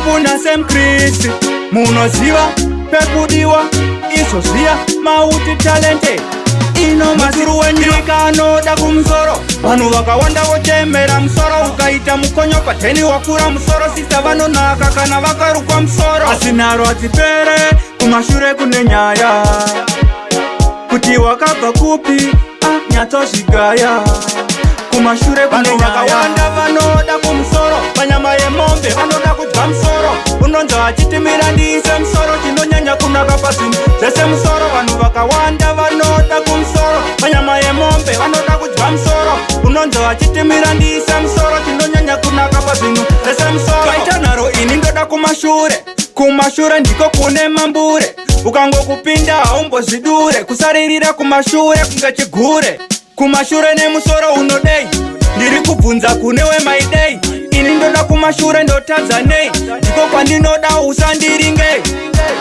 mpuna semkristi munoziva pekudiwa izoziya mauti talente ino mazuru wenyika anoda kumsoro vanhu vakawanda votemera musoro ukaita mukonyo pateni wakura musoro sisa vanonaka kana vakarukwa musoro asi nharo hadzipere kumashure kune nyaya kuti wakabva kupi nyatsozvigaya kumashure kune vakawanda vanoda kumusoro panyama yemombe vanoda kudya musoro unonzi achitimira ndiise musoro chinonyanya kunaka pazvinhu zvese musoro vanhu vakawanda vanoda kumusoro panyama yemombe vanoda kudya musoro unonzi achitimira ndiise musoro chinonyanya kunaka pazvinhu zvese musoro kaita nharo ini ndoda kumashure ndiko kune mambure ukangokupinda haumbozvidure kusaririra kumashure kunge chigure kumashure nemusoro unodei ndiri kubvunza kune wemaidei ini ndoda kumashure ndotadza nei ndiko kwandinoda usandiringei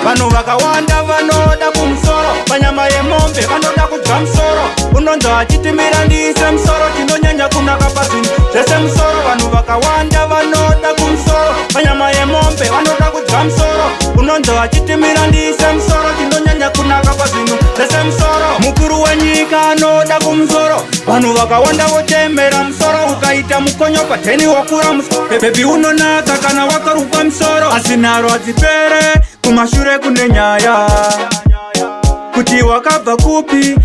vanhu vakawanda vanoda kumusoro panyama yemombe vanoda kudya musoro unonzi achitimira ndiise musoro chinonyanya kunaka pazvinhu zvese musoro vanhu vakawanda vanoda kumusoro panyama yemombe vanoda kudya musoro unonzi achitimira ndiise musoro chinonyanya kunaka pazvinhu zvese musoro mukuru wenyika anoda kumusoro vanhu vakawanda votemera musoro ukaita mukonyo pateni wakura musoro bebi unonaka kana wakarukwa musoro asi nharo hadzipere kumashure kune nyaya kuti wakabva kupi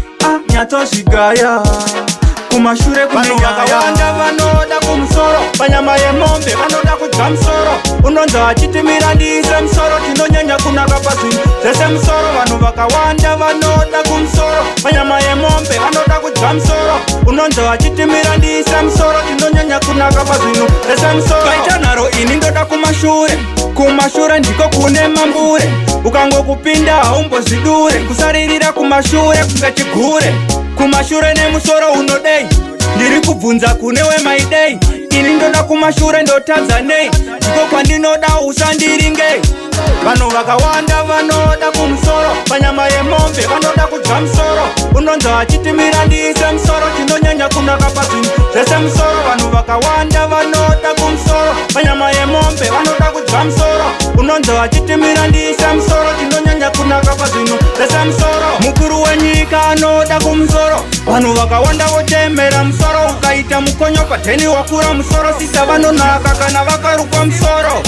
nyatsozvigaya kumashure kune vakawanda vanoda kumusoro panyama yemombe vanoda kudya musoro unonzi achitimira ndiise musoro chinonyanya kunaka pazvinhu zvese musoro vanhu vakawanda vanoda kumusoro panyama yemombe vanoda kudya musoro unonzi achitimira ndiise musoro chinonyanya kunaka pazvinhu zvese musoro kaita nharo ini ndoda kumashure ndiko kune mambure ukangokupinda haumbozvidure kusaririra kumashure kunge chigure kumashure nemusoro unodei ndiri kubvunza kune wemaidei ini ndoda kumashure ndotadza nei ndiko kwandinoda usandiringei vanhu vakawanda vanoda kumusoro panyama yemombe vanoda kudya musoro unonzi achitimira ndiise musoro chinonyanya kunaka pazvinhu zvese musoro vanhu vakawanda vanoda kumusoro panyama yemombe vanoda kudya musoro unonzi achitimira ndiise musoro chinonyanya kunaka pazvinhu zvese musoro mukuru wenyika anoda kumusoro vanhu vakawanda votemera musoro ukaita mukonyo pateni wakura musoro sisa vanonaka kana vakarukwa musoro